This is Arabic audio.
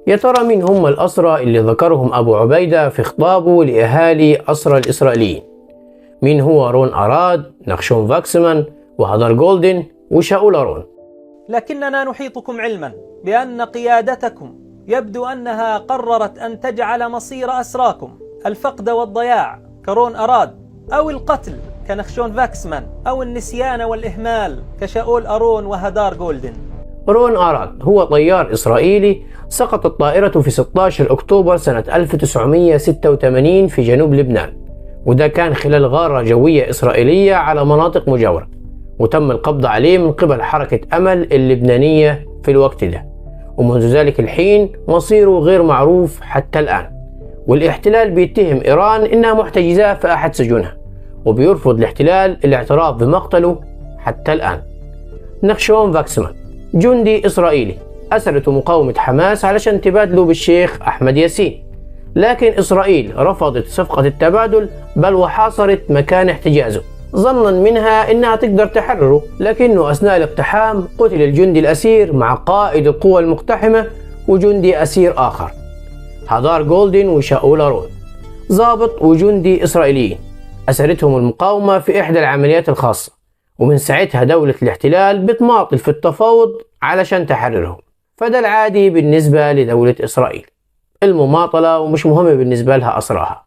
يا ترى مين هم الأسرى اللي ذكرهم أبو عبيدة في خطابه لأهالي أسرى الإسرائيليين؟ مين هو رون أراد، نخشون فاكسمان، وهدار جولدن، وشاول أرون؟ لكننا نحيطكم علما بأن قيادتكم يبدو أنها قررت أن تجعل مصير أسراكم الفقد والضياع كرون أراد، أو القتل كنخشون فاكسمان، أو النسيان والإهمال كشاول أرون وهدار جولدن. رون أراد هو طيار إسرائيلي سقطت طائرته في 16 أكتوبر سنة 1986 في جنوب لبنان، وده كان خلال غارة جوية إسرائيلية على مناطق مجاورة، وتم القبض عليه من قبل حركة أمل اللبنانية في الوقت ده، ومنذ ذلك الحين مصيره غير معروف حتى الآن. والاحتلال بيتهم إيران إنها محتجزاه في أحد سجونها، وبيرفض الاحتلال الاعتراف بمقتله حتى الآن. نخشون فاكسمان جندي إسرائيلي أسرته مقاومة حماس علشان تبادله بالشيخ أحمد ياسين، لكن إسرائيل رفضت صفقة التبادل، بل وحاصرت مكان احتجازه ظنا منها إنها تقدر تحرره، لكنه أثناء الاقتحام قتل الجندي الأسير مع قائد القوى المقتحمة وجندي أسير آخر، هدار جولدن وشاول أرون، ضابط وجندي إسرائيليين أسرتهم المقاومة في إحدى العمليات الخاصة، ومن ساعتها دولة الاحتلال بتماطل في التفاوض علشان تحررهم. فده العادي بالنسبة لدولة إسرائيل، المماطلة، ومش مهم بالنسبة لها أسراها.